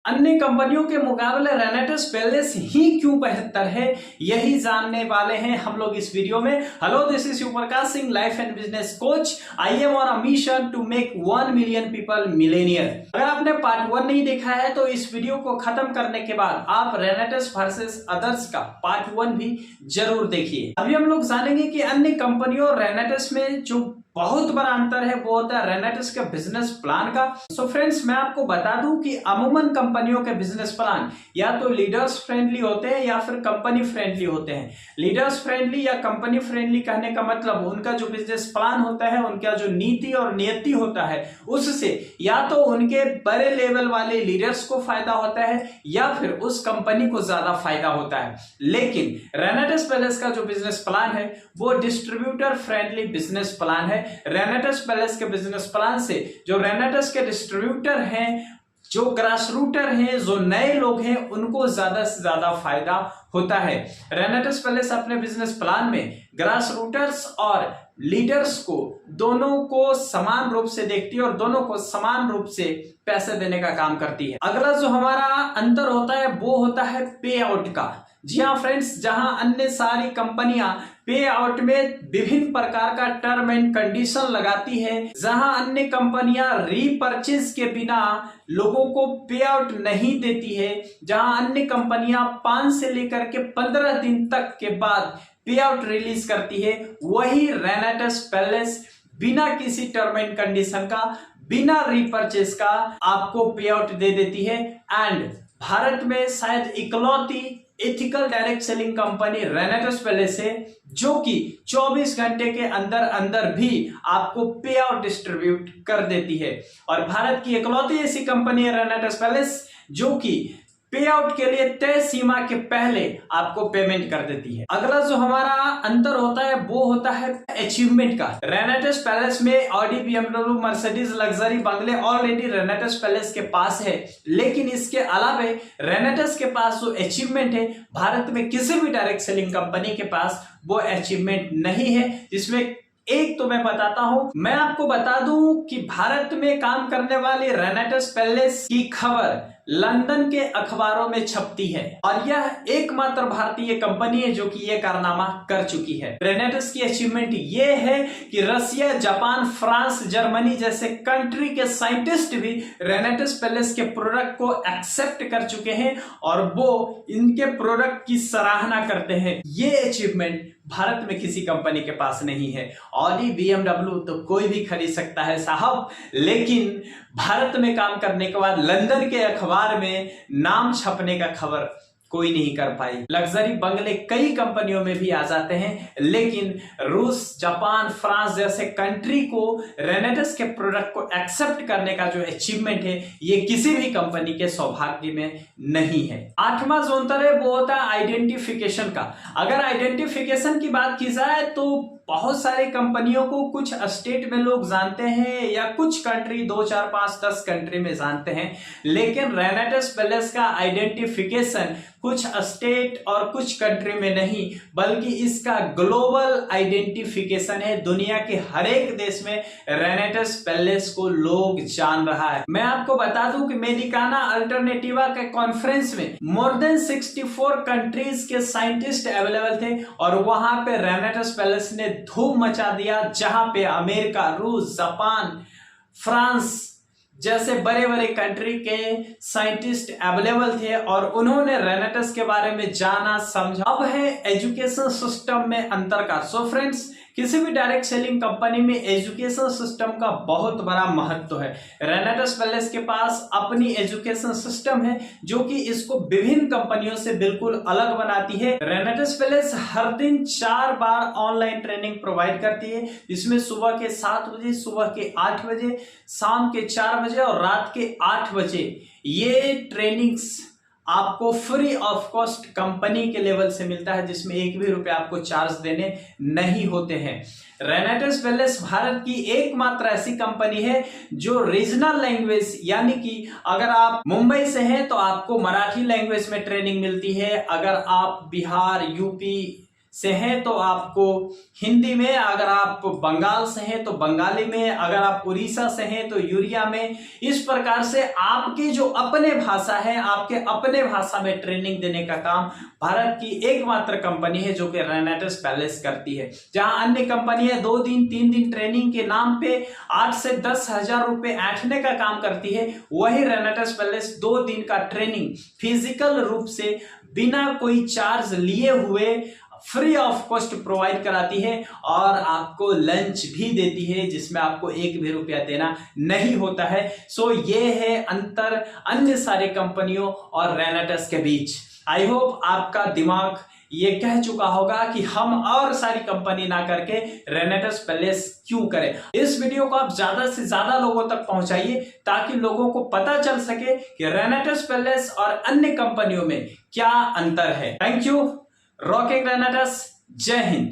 अन्य कंपनियों के मुकाबले रेनेटिस पैलेस ही क्यों बेहतर है, यही जानने वाले हैं हम लोग इस वीडियो में। Hello, this is Shivprakash Singh, life and business coach. I am on a mission to make 1 million people millionaire. अगर आपने पार्ट 1 नहीं देखा है तो इस वीडियो को खत्म करने के बाद आप रेनेटिस वर्सेस अदर्स का पार्ट 1 भी जरूर देखिए। अभी हम लोग जानेंगे कि अन्य कंपनियों और रेनेटिस में जो बहुत बड़ा अंतर है वो होता है रेनेटिस के बिजनेस प्लान का। सो फ्रेंड्स, मैं आपको बता दूं कि अमूमन कंपनियों के बिजनेस प्लान या तो लीडर्स फ्रेंडली होते हैं या फिर कंपनी फ्रेंडली होते हैं। लीडर्स फ्रेंडली या कंपनी फ्रेंडली कहने का मतलब उनका जो बिजनेस प्लान होता है, उनका जो नीति और नियति होता है, उससे या तो उनके बड़े लेवल वाले लीडर्स को फायदा होता है या फिर उस कंपनी को ज्यादा फायदा होता है। लेकिन रेनेटिस पैलेस का जो बिजनेस प्लान है वो डिस्ट्रीब्यूटर फ्रेंडली बिजनेस प्लान है। रेनेटिस पैलेस के बिजनेस प्लान से जो रेनेटिस के डिस्ट्रीब्यूटर हैं, जो ग्रास रूटर हैं, जो नए लोग हैं, उनको ज्यादा से ज्यादा फायदा होता है। रेनेटिस पैलेस अपने बिजनेस प्लान में ग्रास रूटर्स और लीडर्स को दोनों को समान रूप से देखती है और दोनों को समान रूप से पैसे देने का काम करती है। अगला जो हमारा अंतर होता है वो होता है पे आउट का। जी हाँ फ्रेंड्स, जहां अन्य सारी कंपनियां पे आउट में विभिन्न प्रकार का टर्म एंड कंडीशन लगाती है, जहां अन्य कंपनियां रीपर्चेज के बिना लोगों को पे आउट नहीं देती है, जहां अन्य कंपनियां 5 से लेकर के 15 दिन तक के बाद पे आउट रिलीज करती है, वही रेनेटिस पैलेस बिना किसी टर्म एंड कंडीशन का, बिना रीपर्चेज का आपको पे आउट दे देती है। एंड भारत में शायद इकलौती एथिकल डायरेक्ट सेलिंग कंपनी रेनेटिस पैलेस है जो कि 24 घंटे के अंदर अंदर भी आपको पे आउट डिस्ट्रीब्यूट कर देती है। और भारत की इकलौती ऐसी कंपनी है रेनेटिस पैलेस जो कि पे आउट के लिए तय सीमा के पहले आपको पेमेंट कर देती है। अगला जो हमारा अंतर होता है वो होता है अचीवमेंट का। रेनेटिस पैलेस में ऑडी, बीएमडब्ल्यू, मर्सिडीज लग्जरी बंगले ऑलरेडी रेनेटिस पैलेस के पास है, लेकिन इसके अलावा रेनेटिस के पास जो अचीवमेंट है भारत में किसी भी डायरेक्ट सेलिंग कंपनी के पास वो अचीवमेंट नहीं है। जिसमें एक तो मैं बताता हूं, मैं आपको बता दूं कि भारत में काम करने वाली रेनेटिस पैलेस की खबर लंदन के अखबारों में छपती है और यह एकमात्र भारतीय कंपनी है जो कि यह कारनामा कर चुकी है। रेनेटिस की अचीवमेंट यह है कि रशिया, जापान, फ्रांस, जर्मनी जैसे कंट्री के साइंटिस्ट भी रेनेटिस पैलेस के प्रोडक्ट को एक्सेप्ट कर चुके हैं और वो इनके प्रोडक्ट की सराहना करते हैं। ये अचीवमेंट भारत में किसी कंपनी के पास नहीं है। ऑडी, बीएमडब्ल्यू तो कोई भी खरीद सकता है साहब, लेकिन भारत में काम करने के बाद लंदन के अखबार में नाम छपने का खबर कोई नहीं कर पाई। लग्जरी बंगले कई कंपनियों में भी आ जाते हैं, लेकिन रूस, जापान, फ्रांस जैसे कंट्री को रेनेटिस के प्रोडक्ट को एक्सेप्ट करने का जो अचीवमेंट है ये किसी भी कंपनी के सौभाग्य में नहीं है। 8वां जो अंतर है वो होता है आइडेंटिफिकेशन का। अगर आइडेंटिफिकेशन की बात की जाए तो बहुत सारी कंपनियों को कुछ स्टेट में लोग जानते हैं या कुछ कंट्री 2, 4, 5, 10 कंट्री में जानते हैं, लेकिन रेनेटिस पैलेस का आइडेंटिफिकेशन कुछ स्टेट और कुछ कंट्री में नहीं बल्कि इसका ग्लोबल आइडेंटिफिकेशन है। दुनिया के हर एक देश में रेनेटिस पैलेस को लोग जान रहा है। मैं आपको बता दूं कि मेडिकाना अल्टरनेटिवा के कॉन्फ्रेंस में मोर देन 64 कंट्रीज के साइंटिस्ट अवेलेबल थे और वहां पे रेनेटिस पैलेस ने धूम मचा दिया, जहां पे अमेरिका, रूस, जापान, फ्रांस जैसे बड़े बड़े कंट्री के साइंटिस्ट अवेलेबल थे और उन्होंने रेनेटिस के बारे में जाना, समझा। अब है एजुकेशन सिस्टम में अंतर का। सो फ्रेंड्स, किसी भी डायरेक्ट सेलिंग कंपनी में एजुकेशन सिस्टम का बहुत बड़ा महत्व है। रेनेटिस पैलेस के पास अपनी एजुकेशन सिस्टम है जो कि इसको विभिन्न कंपनियों से बिल्कुल अलग बनाती है। रेनेटिस पैलेस हर दिन 4 बार ऑनलाइन ट्रेनिंग प्रोवाइड करती है, जिसमें सुबह के 7 बजे, सुबह के 8 बजे, शाम के 4 बजे और रात के 8 बजे ये ट्रेनिंग्स आपको फ्री ऑफ कॉस्ट कंपनी के लेवल से मिलता है, जिसमें 1 भी रुपया आपको चार्ज देने नहीं होते हैं। रेनेटिस पैलेस भारत की एकमात्र ऐसी कंपनी है जो रीजनल लैंग्वेज, यानी कि अगर आप मुंबई से हैं तो आपको मराठी लैंग्वेज में ट्रेनिंग मिलती है, अगर आप बिहार, यूपी से हैं तो आपको हिंदी में, अगर आप बंगाल से हैं तो बंगाली में, अगर आप उड़ीसा से हैं तो उड़िया में। इस प्रकार से आपके जो अपने भाषा है, आपके अपने भाषा में ट्रेनिंग देने का काम भारत की एकमात्र कंपनी है जो कि रेनेटिस पैलेस करती है। जहां अन्य कंपनियां 2 दिन 3 दिन ट्रेनिंग के नाम पे 8 से 10 हजार रुपए ऐंठने का काम करती है, वही रेनेटिस पैलेस 2 दिन का ट्रेनिंग फिजिकल रूप से बिना कोई चार्ज लिए हुए फ्री ऑफ कॉस्ट प्रोवाइड कराती है और आपको लंच भी देती है जिसमें आपको 1 भी रुपया देना नहीं होता है। सो ये है अंतर अन्य सारे कंपनियों और रेनेटिस के बीच। आई होप आपका दिमाग ये कह चुका होगा कि हम और सारी कंपनी ना करके रेनेटिस पैलेस क्यों करें। इस वीडियो को आप ज्यादा से ज्यादा लोगों तक पहुंचाइए ताकि लोगों को पता चल सके कि रेनेटिस पैलेस और अन्य कंपनियों में क्या अंतर है। Thank you. रॉकिंग रेनेटिस। जय हिंद।